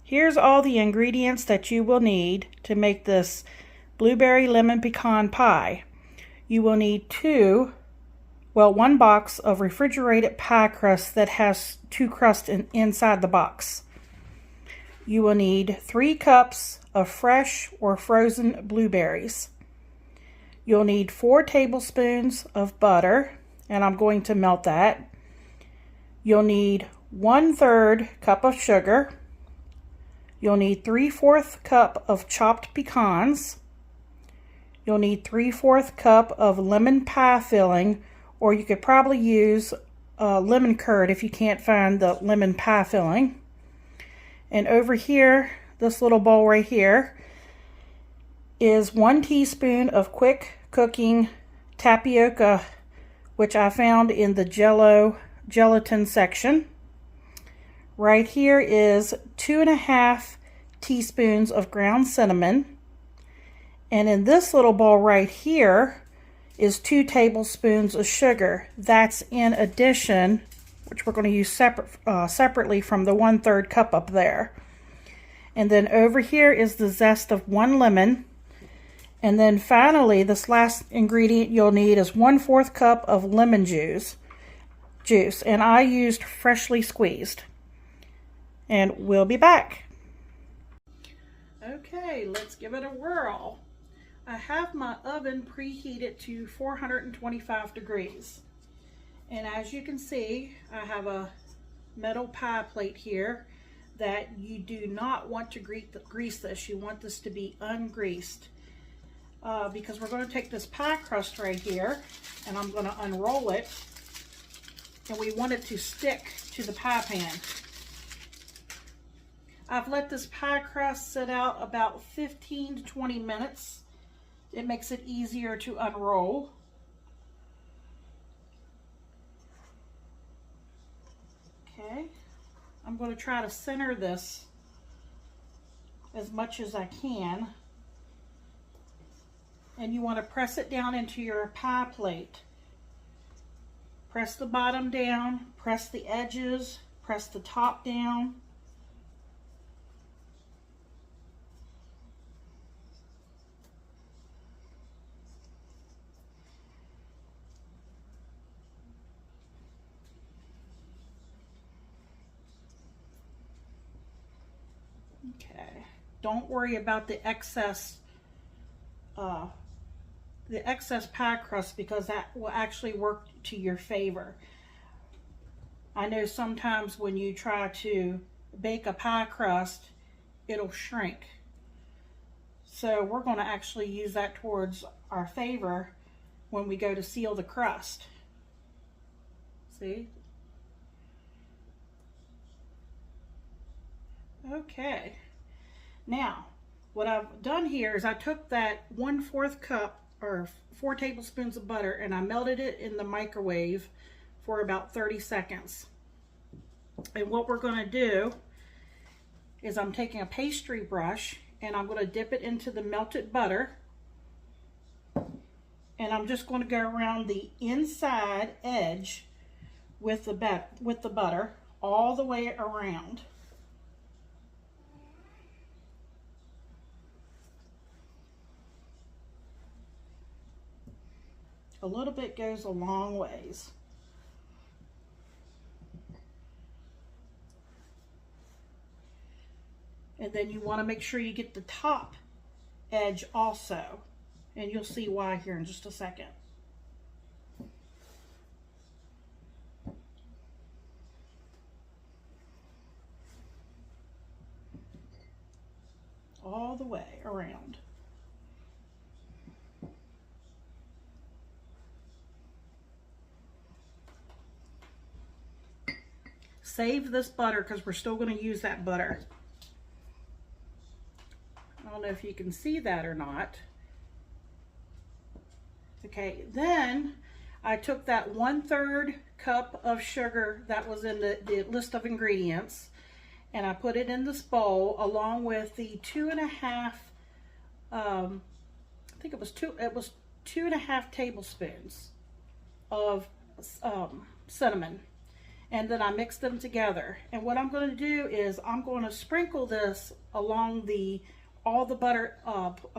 Here's all the ingredients that you will need to make this blueberry lemon pecan pie. You will need one box of refrigerated pie crust that has 2 crusts inside the box. You will need 3 cups of fresh or frozen blueberries. You'll need 4 tablespoons of butter, and I'm going to melt that. You'll need 1/3 cup of sugar. You'll need 3/4 cup of chopped pecans. You'll need 3/4 cup of lemon pie filling, or you could probably use lemon curd if you can't find the lemon pie filling. And over here, this little bowl right here, is 1 teaspoon of quick cooking tapioca, which I found in the gelatin section. Right here is 2.5 teaspoons of ground cinnamon. And in this little bowl right here is 2 tablespoons of sugar. That's in addition, which we're going to use separately from the 1/3 cup up there. And then over here is the zest of 1 lemon. And then finally, this last ingredient you'll need is 1/4 cup of lemon juice. And I used freshly squeezed. And we'll be back. Okay, let's give it a whirl. I have my oven preheated to 425 degrees. And as you can see, I have a metal pie plate here that you do not want to grease this. You want this to be ungreased. Because we're going to take this pie crust right here and I'm going to unroll it, and we want it to stick to the pie pan. I've let this pie crust sit out about 15 to 20 minutes. It makes it easier to unroll. Okay, I'm going to try to center this as much as I can. And you want to press it down into your pie plate. Press the bottom down, press the edges, press the top down. Okay, don't worry about the excess pie crust, because that will actually work to your favor. I know sometimes when you try to bake a pie crust, it'll shrink. So we're going to actually use that towards our favor when we go to seal the crust. See? Okay. Now, what I've done here is I took that 1/4 cup or 4 tablespoons of butter and I melted it in the microwave for about 30 seconds. And what we're going to do is I'm taking a pastry brush and I'm going to dip it into the melted butter. And I'm just going to go around the inside edge with the butter all the way around. A little bit goes a long ways. And then you want to make sure you get the top edge also. And you'll see why here in just a second. All the way around. Save this butter because we're still going to use that butter. I don't know if you can see that or not. Okay, then I took that 1/3 cup of sugar that was in the list of ingredients, and I put it in this bowl along with the 2.5, I think it was 2.5 tablespoons of cinnamon. and then I mix them together. And what I'm going to do is I'm going to sprinkle this along all the butter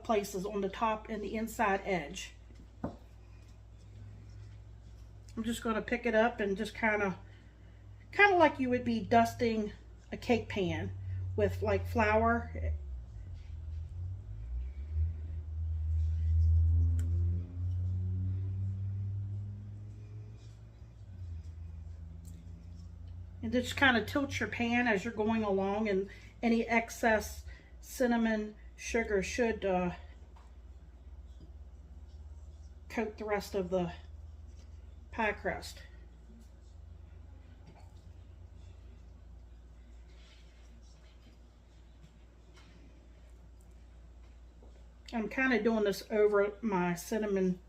places on the top and the inside edge. I'm just going to pick it up and just kind of like you would be dusting a cake pan with like flour. And just kind of tilt your pan as you're going along, and any excess cinnamon sugar should coat the rest of the pie crust. I'm kind of doing this over my cinnamon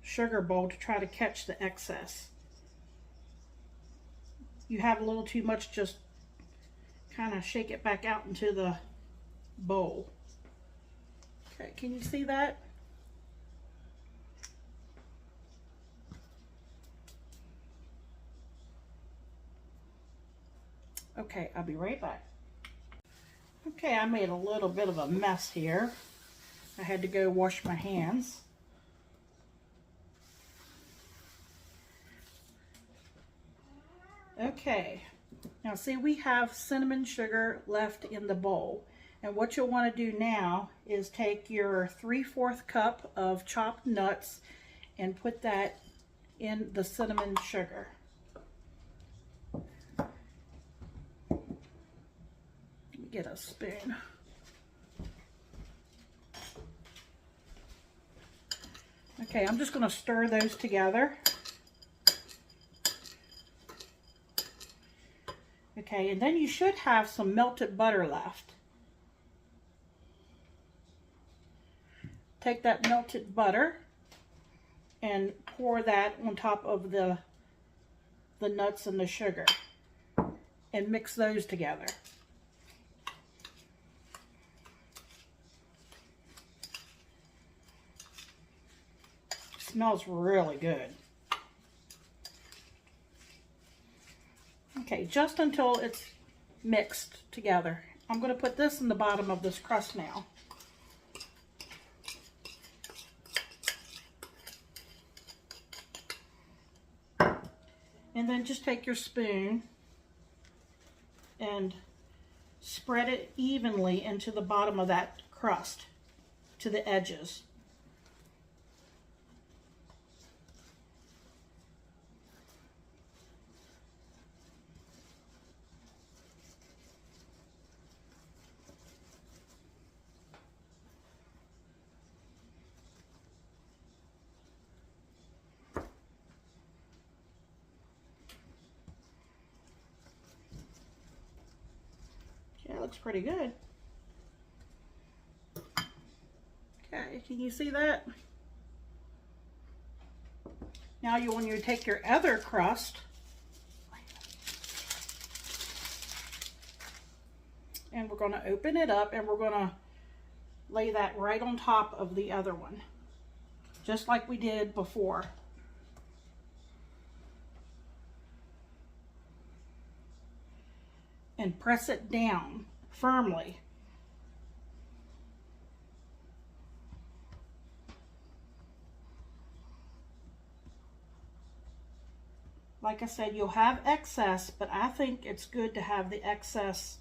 sugar bowl to try to catch the excess. You have a little too much, just kind of shake it back out into the bowl. Okay, can you see that? Okay, I'll be right back. Okay, I made a little bit of a mess here. I had to go wash my hands. Okay, now see, we have cinnamon sugar left in the bowl. And what you'll want to do now is take your 3/4 cup of chopped nuts and put that in the cinnamon sugar. Let me get a spoon. Okay, I'm just going to stir those together. Okay, and then you should have some melted butter left. Take that melted butter and pour that on top of the nuts and the sugar and mix those together. It smells really good. Okay, just until it's mixed together. I'm going to put this in the bottom of this crust now. And then just take your spoon and spread it evenly into the bottom of that crust, to the edges. Yeah, it looks pretty good. Okay, can you see that? Now you want to take your other crust and we're going to open it up and we're going to lay that right on top of the other one, just like we did before. And press it down firmly. Like I said, you'll have excess, but I think it's good to have the excess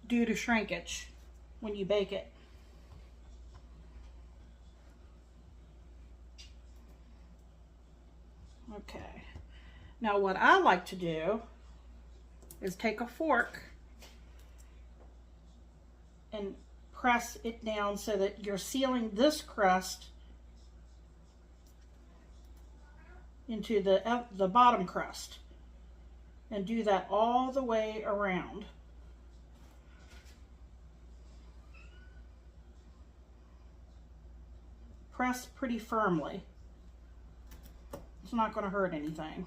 due to shrinkage when you bake it. Okay, now what I like to do is take a fork and press it down so that you're sealing this crust into the bottom crust, and do that all the way around. Press pretty firmly. It's not going to hurt anything.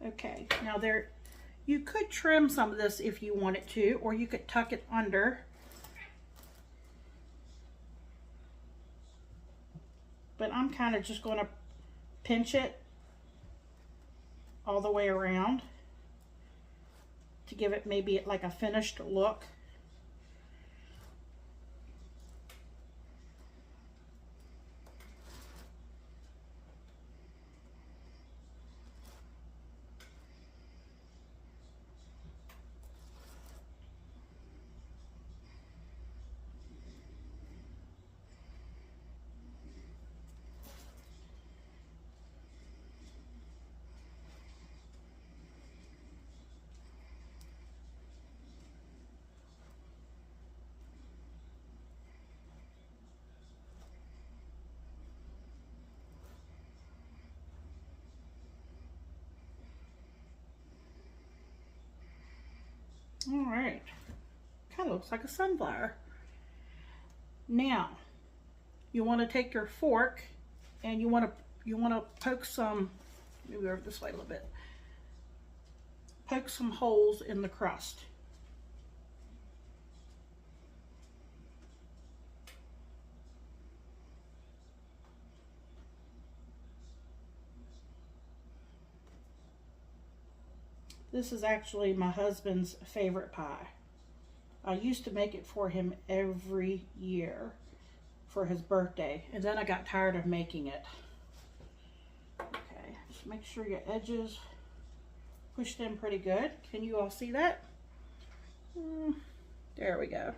Okay, now you could trim some of this if you wanted to, or you could tuck it under. But I'm kind of just going to pinch it all the way around to give it maybe like a finished look. All right, kind of looks like a sunflower. Now, you want to take your fork and you want to poke some, maybe over this way a little bit, poke some holes in the crust. This is actually my husband's favorite pie. I used to make it for him every year for his birthday, and then I got tired of making it. Okay, just make sure your edges pushed in pretty good. Can you all see that? There we go.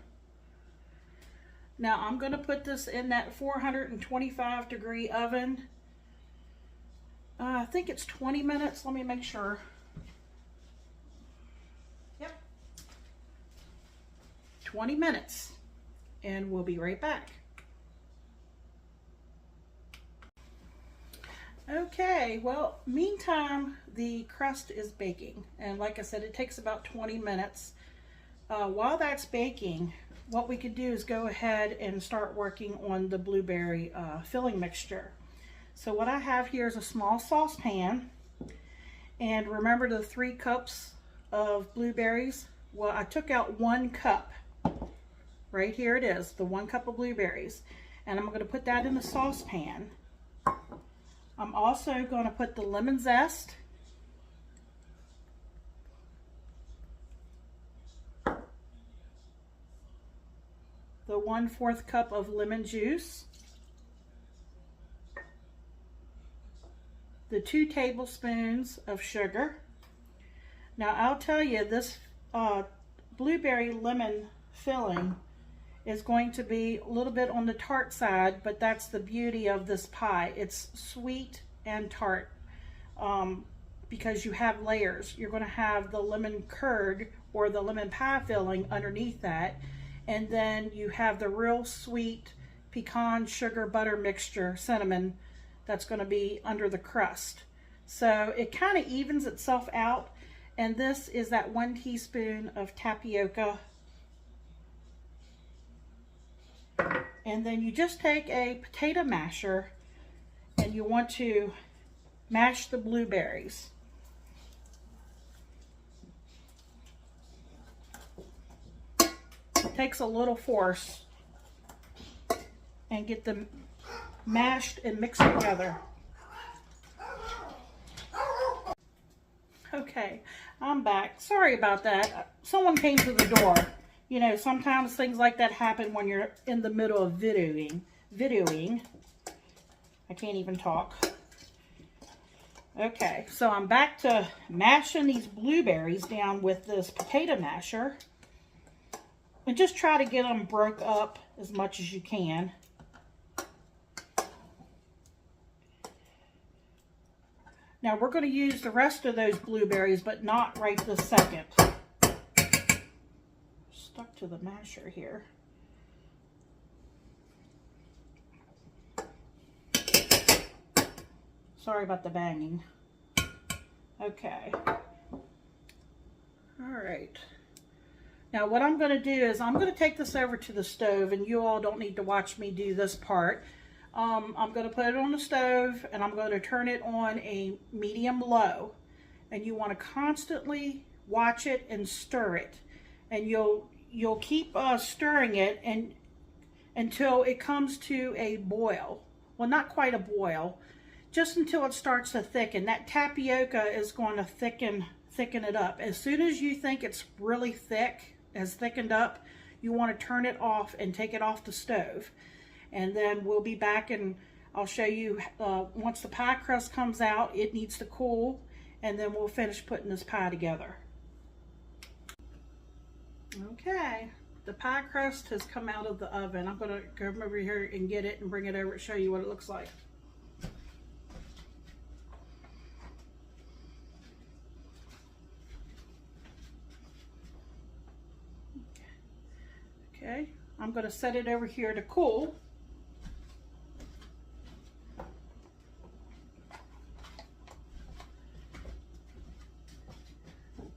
Now I'm going to put this in that 425-degree oven. I think it's 20 minutes. Let me make sure. 20 minutes, and we'll be right back. Okay, well, meantime, the crust is baking, and like I said, it takes about 20 minutes. While that's baking, what we could do is go ahead and start working on the blueberry filling mixture. So what I have here is a small saucepan, and remember the 3 cups of blueberries? Well, I took out 1 cup. Right here it is, the 1 cup of blueberries. And I'm going to put that in the saucepan. I'm also going to put the lemon zest. The 1/4 cup of lemon juice. The 2 tablespoons of sugar. Now I'll tell you, this blueberry lemon filling is going to be a little bit on the tart side, but that's the beauty of this pie. It's sweet and tart because you have layers. You're going to have the lemon curd or the lemon pie filling underneath that, and then you have the real sweet pecan sugar butter mixture, cinnamon, that's going to be under the crust. So it kind of evens itself out, and this is that 1 teaspoon of tapioca. And then you just take a potato masher and you want to mash the blueberries. It takes a little force, and get them mashed and mixed together. Okay, I'm back. Sorry about that. Someone came to the door. You know, sometimes things like that happen when you're in the middle of videoing. I can't even talk. Okay, so I'm back to mashing these blueberries down with this potato masher. And just try to get them broke up as much as you can. Now we're going to use the rest of those blueberries, but not right this second. Stuck to the masher here. Sorry about the banging. Okay. All right. Now what I'm going to do is I'm going to take this over to the stove, and you all don't need to watch me do this part. I'm going to put it on the stove, and I'm going to turn it on a medium low. and you want to constantly watch it and stir it. And you'll keep stirring it and until it comes to a boil. Well, not quite a boil, just until it starts to thicken. That tapioca is going to thicken it up. As soon as you think it's really thick, has thickened up, you want to turn it off and take it off the stove. And then we'll be back and I'll show you once the pie crust comes out, it needs to cool, and then we'll finish putting this pie together. Okay, the pie crust has come out of the oven. I'm gonna come over here and get it and bring it over and show you what it looks like. Okay, I'm gonna set it over here to cool.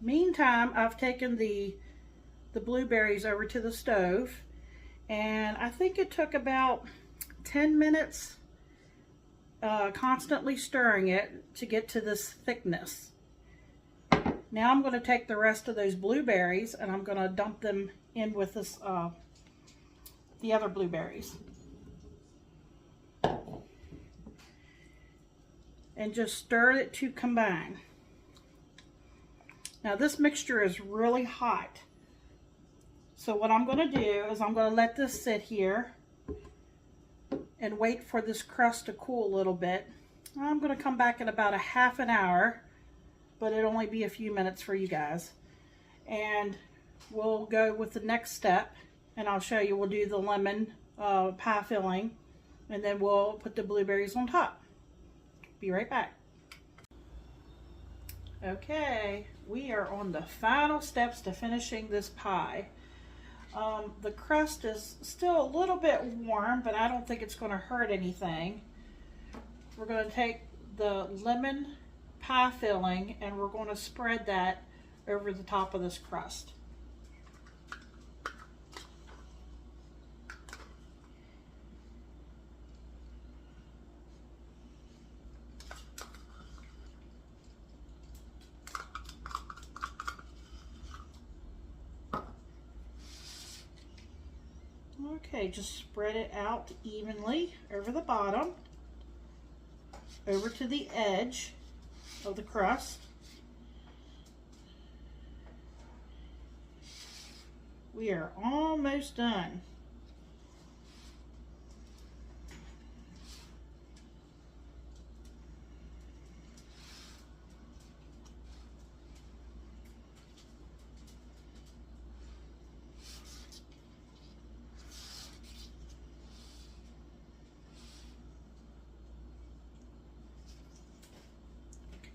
Meantime, I've taken the blueberries over to the stove, and I think it took about 10 minutes constantly stirring it to get to this thickness. Now I'm going to take the rest of those blueberries and I'm going to dump them in with this the other blueberries and just stir it to combine. Now this mixture is really hot, so what I'm going to do is I'm going to let this sit here and wait for this crust to cool a little bit. I'm going to come back in about a half an hour, but it'll only be a few minutes for you guys, and we'll go with the next step, and I'll show you. We'll do the lemon pie filling, and then we'll put the blueberries on top. Be right back. Okay, we are on the final steps to finishing this pie. The crust is still a little bit warm, but I don't think it's going to hurt anything. We're going to take the lemon pie filling and we're going to spread that over the top of this crust. Okay, just spread it out evenly over the bottom, over to the edge of the crust. We are almost done.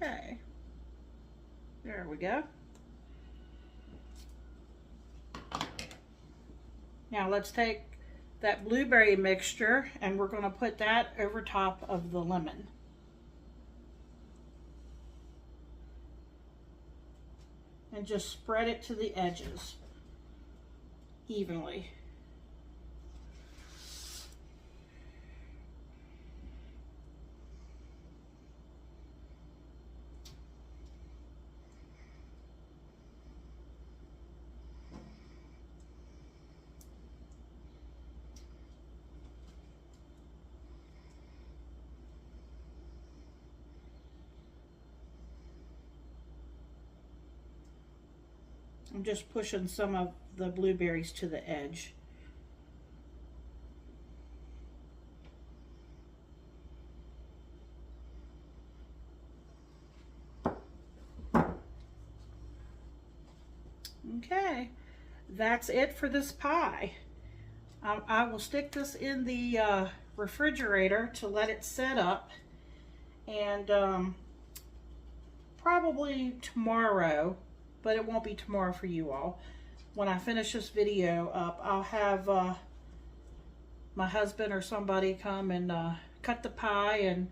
Okay, there we go. Now let's take that blueberry mixture and we're going to put that over top of the lemon. And just spread it to the edges evenly. I'm just pushing some of the blueberries to the edge. Okay, that's it for this pie. I will stick this in the refrigerator to let it set up, and probably tomorrow, but it won't be tomorrow for you all. When I finish this video up, I'll have my husband or somebody come and cut the pie and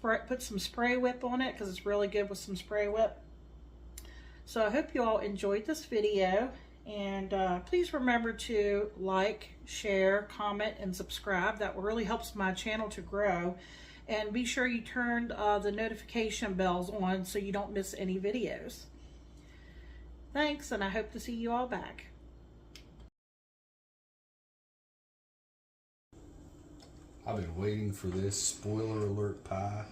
put some spray whip on it, because it's really good with some spray whip. So I hope you all enjoyed this video, and please remember to like, share, comment, and subscribe. That really helps my channel to grow. And be sure you turn the notification bells on so you don't miss any videos. Thanks, and I hope to see you all back. I've been waiting for this spoiler alert pie.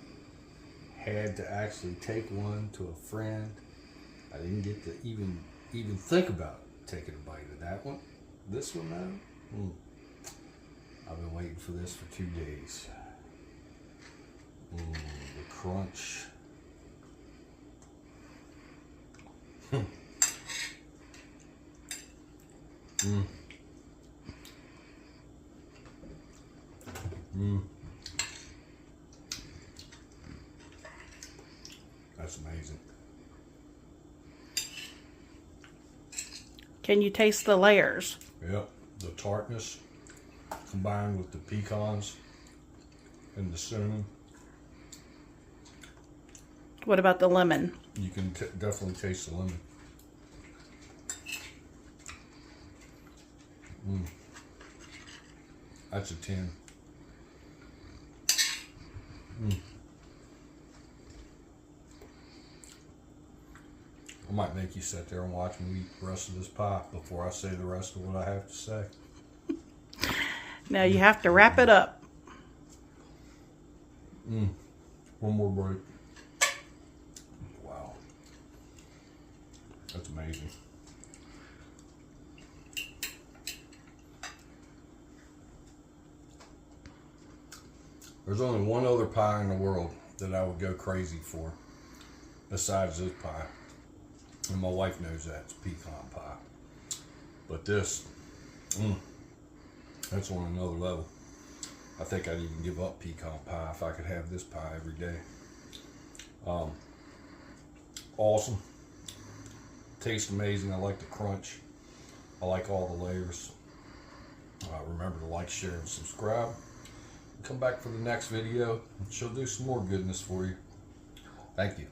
Had to actually take one to a friend. I didn't get to even think about taking a bite of that one. This one though, I've been waiting for this for 2 days. The crunch. That's amazing. Can you taste the layers? Yep, the tartness combined with the pecans and the cinnamon. What about the lemon? You can definitely taste the lemon. That's a 10. I might make you sit there and watch me eat the rest of this pie before I say the rest of what I have to say. Now you have to wrap it up. One more break. Wow. That's amazing. There's only one other pie in the world that I would go crazy for besides this pie. And my wife knows that. It's pecan pie. But this, that's on another level. I think I'd even give up pecan pie if I could have this pie every day. Awesome. Tastes amazing. I like the crunch. I like all the layers. Remember to like, share, and subscribe. Come back for the next video. She'll do some more goodness for you. Thank you.